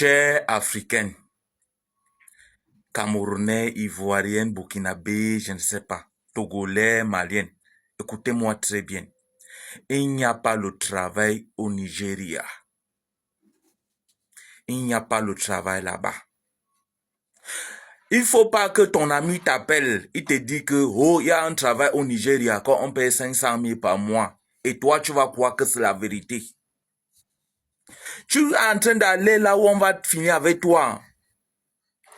Chers Africains, Camerounais, Ivoiriens, Burkinabés, je ne sais pas, Togolais, Maliens, écoutez-moi très bien. Il n'y a pas le travail au Nigeria. Il n'y a pas le travail là-bas. Il faut pas que ton ami t'appelle, il te dit que, oh, il y a un travail au Nigeria, quand on paye 500 000 par mois. Et toi, tu vas croire que c'est la vérité. Tu es en train d'aller là où on va finir avec toi.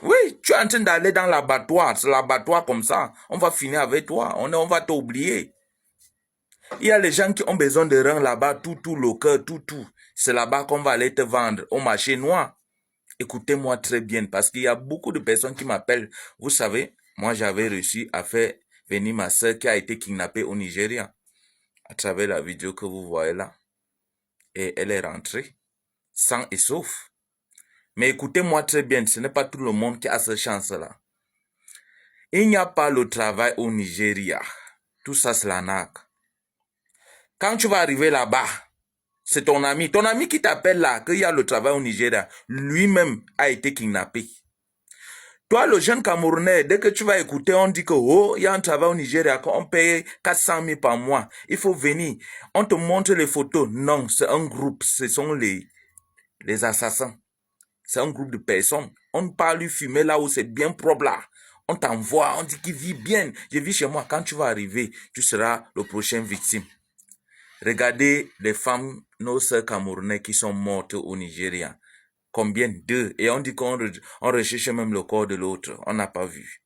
Oui, tu es en train d'aller dans l'abattoir. C'est l'abattoir comme ça. On va finir avec toi. On va t'oublier. Il y a les gens qui ont besoin de reins là-bas, tout, le cœur, tout. C'est là-bas qu'on va aller te vendre au marché noir. Écoutez-moi très bien parce qu'il y a beaucoup de personnes qui m'appellent. Vous savez, moi j'avais réussi à faire venir ma soeur qui a été kidnappée au Nigeria à travers la vidéo que vous voyez là. Et elle est rentrée, sain et sauf. Mais écoutez-moi très bien, ce n'est pas tout le monde qui a cette chance-là. Il n'y a pas le travail au Nigeria. Tout ça, c'est l'arnaque. Quand tu vas arriver là-bas, c'est ton ami qui t'appelle là, qu'il y a le travail au Nigeria. Lui-même a été kidnappé. Toi, le jeune Camerounais, dès que tu vas écouter, on dit que, oh, il y a un travail au Nigeria, qu'on paye 400 000 par mois. Il faut venir. On te montre les photos. Non, c'est un groupe. Ce sont les assassins. C'est un groupe de personnes. On part lui fumer là où c'est bien propre là. On t'envoie, on dit qu'il vit bien. Je vis chez moi. Quand tu vas arriver, tu seras le prochain victime. Regardez les femmes, nos sœurs camerounais qui sont mortes au Nigeria. Combien? 2. Et on dit qu'on recherche même le corps de l'autre. On n'a pas vu.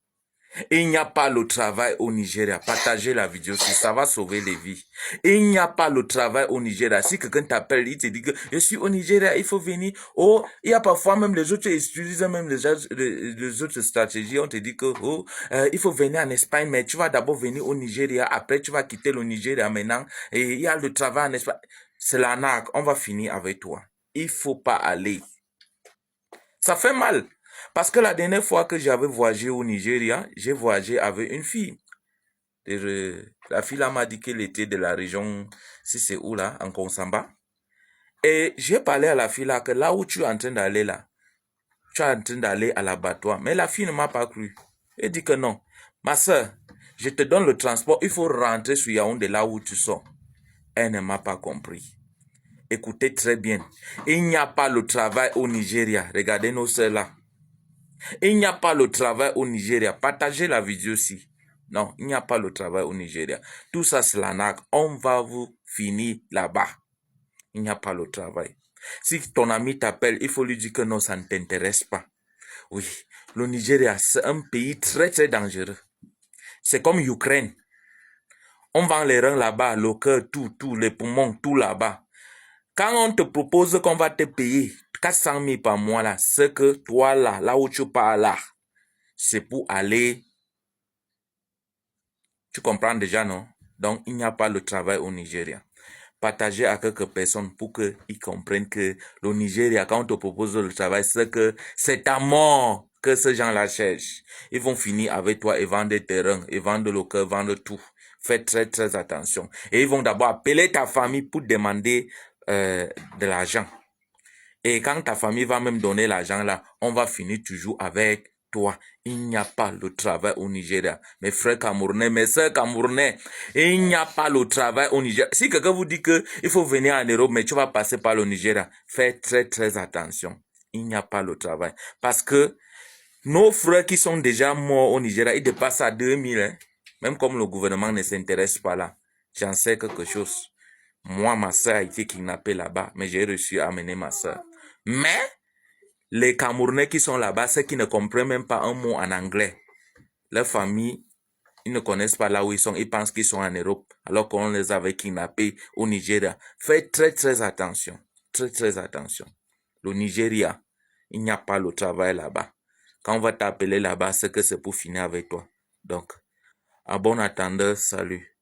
Il n'y a pas le travail au Nigeria. Partagez la vidéo si ça va sauver les vies. Il n'y a pas le travail au Nigeria. Si quelqu'un t'appelle, il te dit que je suis au Nigeria, il faut venir. Oh, il y a parfois même les autres utilisent même les autres stratégies. On te dit que il faut venir en Espagne, mais tu vas d'abord venir au Nigeria. Après, tu vas quitter le Nigeria maintenant. Et il y a le travail en Espagne. C'est l'arnaque. On va finir avec toi. Il faut pas aller. Ça fait mal. Parce que la dernière fois que j'avais voyagé au Nigeria, j'ai voyagé avec une fille. La fille là m'a dit qu'elle était de la région, si c'est où là, en Konsamba. Et j'ai parlé à la fille là que là où tu es en train d'aller là, tu es en train d'aller à l'abattoir. Mais la fille ne m'a pas cru. Elle dit que non. Ma soeur, je te donne le transport, il faut rentrer sur Yaoundé là où tu sors. Elle ne m'a pas compris. Écoutez très bien. Il n'y a pas le travail au Nigeria. Regardez nos sœurs là. Il n'y a pas le travail au Nigeria. Partagez la vidéo aussi. Non, il n'y a pas le travail au Nigeria. Tout ça, c'est l'arnaque. On va vous finir là-bas. Il n'y a pas le travail. Si ton ami t'appelle, il faut lui dire que non, ça ne t'intéresse pas. Oui, le Nigeria, c'est un pays très, très dangereux. C'est comme l'Ukraine. On vend les reins là-bas, le cœur, tout, les poumons, tout là-bas. Quand on te propose qu'on va te payer 400 000 par mois là, c'est que toi là où tu pars là, c'est pour aller. Tu comprends déjà, non? Donc, il n'y a pas le travail au Nigeria. Partagez à quelques personnes pour qu'ils comprennent que le Nigeria, quand on te propose le travail, c'est que c'est à mort que ces gens-là cherchent. Ils vont finir avec toi et vendre des terrains, et vendre le cœur, vendre tout. Faites très, très attention. Et ils vont d'abord appeler ta famille pour demander de l'argent. Et quand ta famille va même donner l'argent là, on va finir toujours avec toi. Il n'y a pas le travail au Nigeria. Mes frères camerounais, mes sœurs camerounais, il n'y a pas le travail au Nigeria. Si quelqu'un vous dit que il faut venir en Europe, mais tu vas passer par le Nigeria, faites très très attention. Il n'y a pas le travail. Parce que nos frères qui sont déjà morts au Nigeria, ils dépassent à 2000. Hein. Même comme le gouvernement ne s'intéresse pas là. J'en sais quelque chose. Moi, ma soeur a été kidnappée là-bas, mais j'ai réussi à amener ma soeur. Mais les Camerounais qui sont là-bas, ceux qui ne comprennent même pas un mot en anglais, leur famille, ils ne connaissent pas là où ils sont, ils pensent qu'ils sont en Europe, alors qu'on les avait kidnappés au Nigeria. Faites très très attention, très très attention. Le Nigeria, il n'y a pas le travail là-bas. Quand on va t'appeler là-bas, c'est que c'est pour finir avec toi. Donc, à bon attendeur, salut.